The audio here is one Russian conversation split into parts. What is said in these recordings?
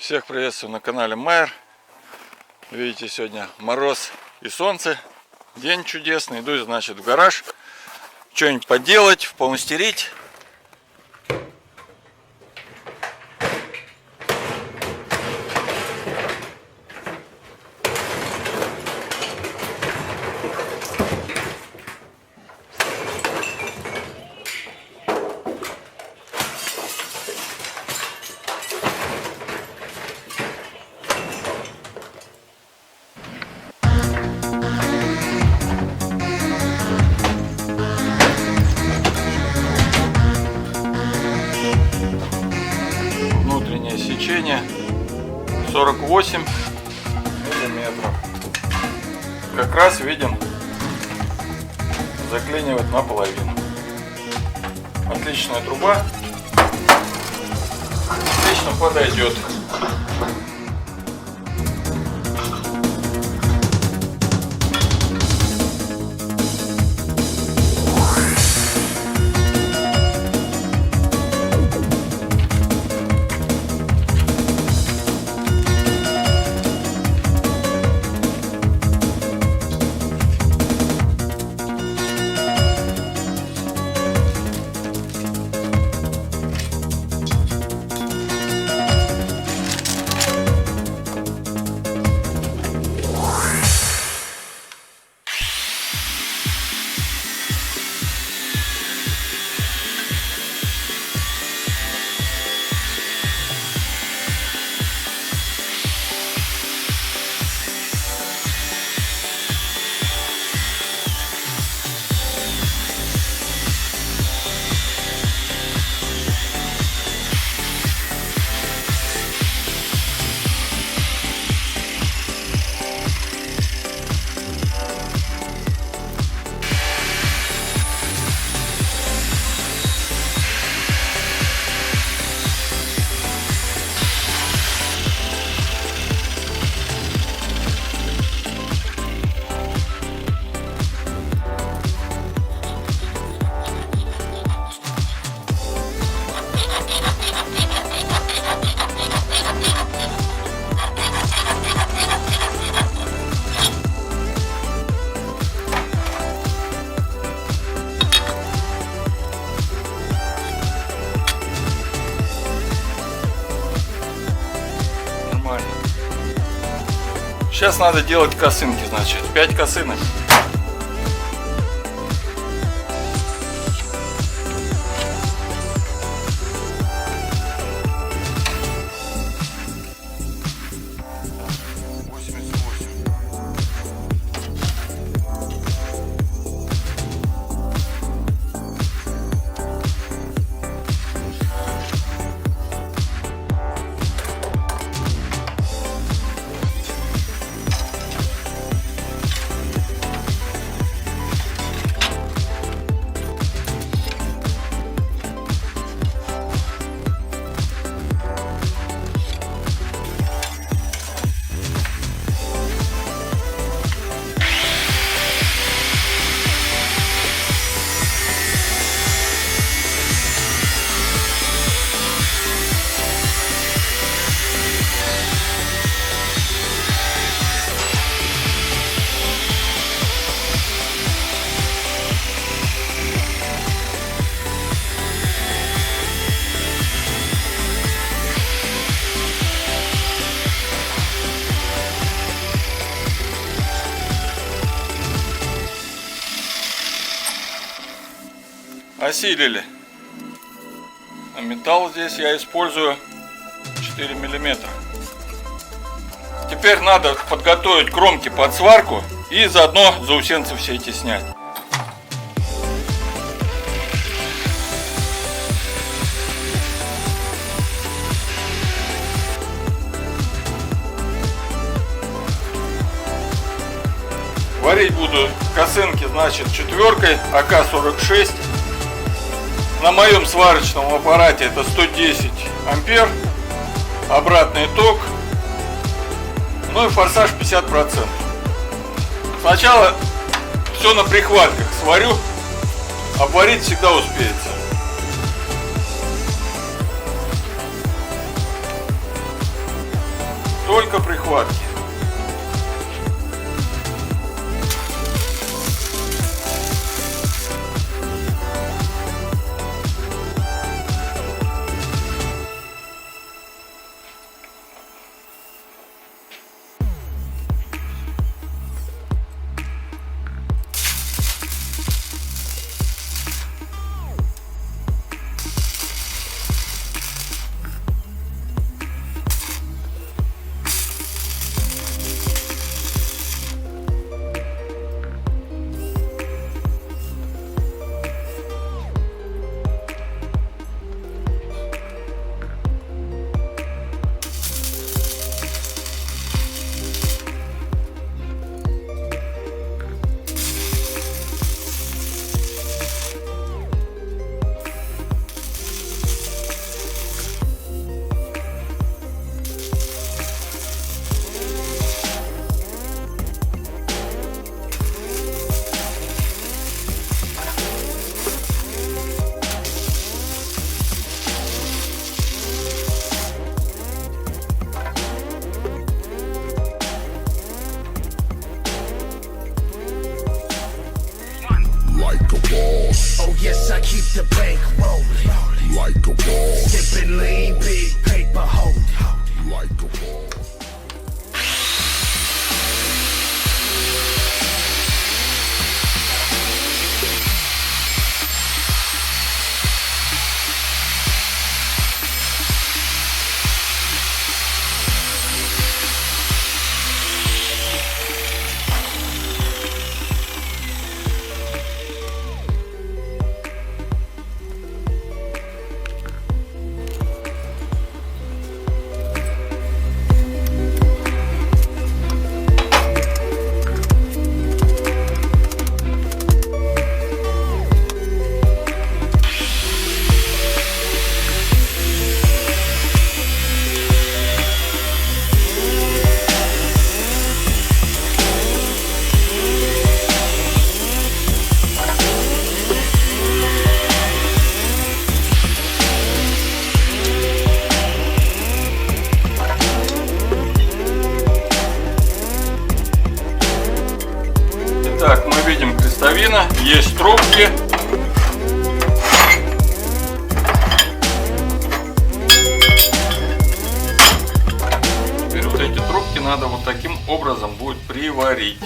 Всех приветствую на канале Майер. Видите, сегодня мороз и солнце. День чудесный. Иду, значит, в гараж. Что-нибудь поделать, помастерить. Внутреннее сечение 48 миллиметров. Как раз виден, заклинивает наполовину. Отличная труба. Отлично подойдет. Сейчас надо делать косынки, значит, 5 косынок. Осилили. А металл здесь я использую 4 миллиметра. Теперь надо подготовить кромки под сварку и заодно заусенцы все эти снять. Варить буду косынки, значит, 4-кой АК-46. На моем сварочном аппарате это 110 ампер, обратный ток, ну и форсаж 50%. Сначала все на прихватках сварю, обварить всегда успеется. только прихватки. Oh yes, I keep the bank rolling like a ball. Sipping lean, big paper holding like a ball. Так, мы видим крестовина, есть трубки. Теперь вот эти трубки надо вот таким образом будет приварить.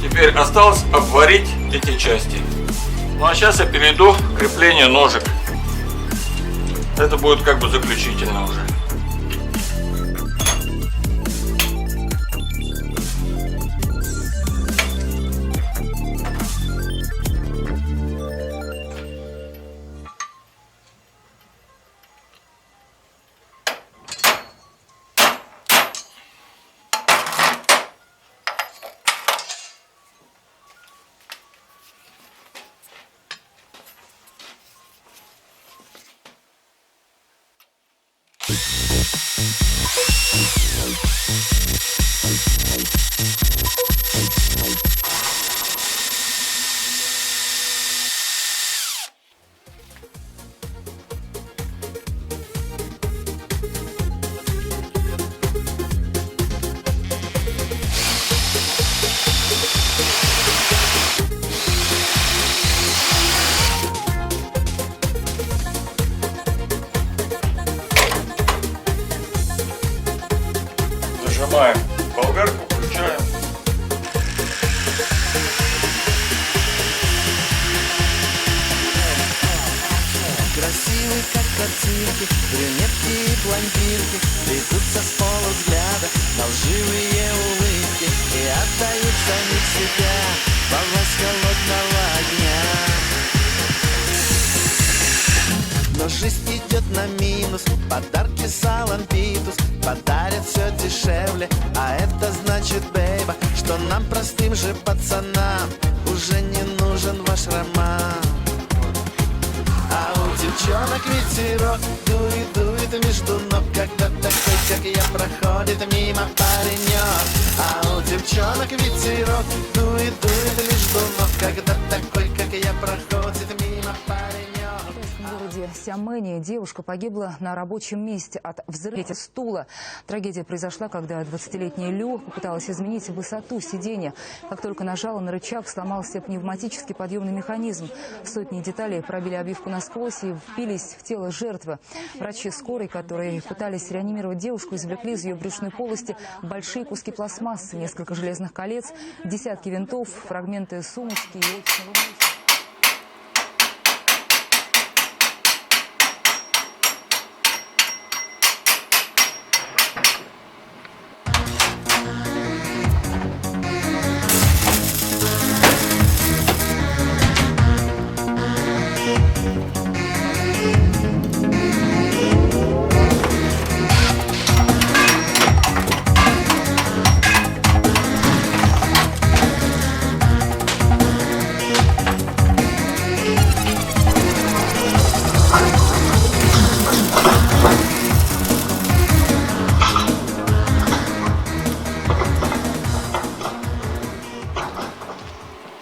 Теперь осталось обварить эти части. Ну а сейчас я перейду к креплению ножек. Это будет как бы заключительно уже. Нажимаем болгарку, включаем. Красивый, как картинки, брюнетки и блондинки ведутся с полувзгляда на лживые улыбки и отдают самих себя во власть холодного огня. Но жизнь идет на минус, подарки Салампитус подарят все дешевле, а это значит, бейба, что нам, простым же пацанам, уже не нужен ваш роман. А у девчонок ветерок дует между ног, когда такой, как я, проходит мимо паренек. А у девчонок ветерок дует между ног, когда такой, как я, проходит мимо паренек. В городе Сямэне девушка погибла на рабочем месте от взрыва стула. Трагедия произошла, когда 20-летняя Лю попыталась изменить высоту сиденья. Как только нажала на рычаг, сломался пневматический подъемный механизм. Сотни деталей пробили обивку насквозь и впились в тело жертвы. Врачи скорой, которые пытались реанимировать девушку, извлекли из ее брюшной полости большие куски пластмассы, несколько железных колец, десятки винтов, фрагменты сумочки и офисного мусора.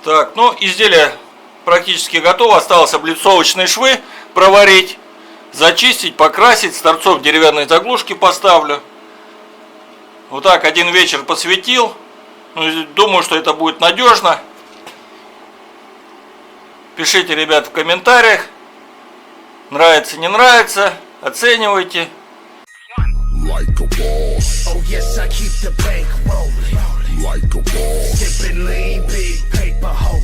Так, ну изделие практически готово. Осталось облицовочные швы проварить, зачистить, покрасить. С торцов деревянные заглушки поставлю. Вот так один вечер посветил. Ну, думаю, что это будет надежно. Пишите, ребят, в комментариях. Нравится, не нравится. Оценивайте. Like a boss. Oh yes, I keep the bank rolling. Like a boss. Sipping lean, big paper hold.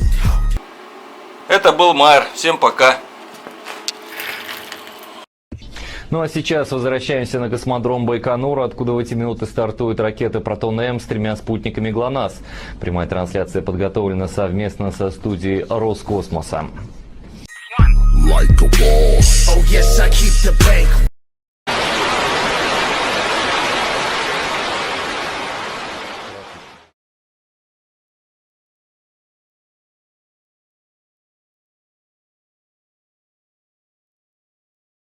Это был Майер. Всем пока. Ну а сейчас возвращаемся на космодром Байконур, откуда в эти минуты стартует ракета «Протон-М» с 3 спутниками ГЛОНАСС. Прямая трансляция подготовлена совместно со студией Роскосмоса. Like a boss. Oh yes, I keep the bank.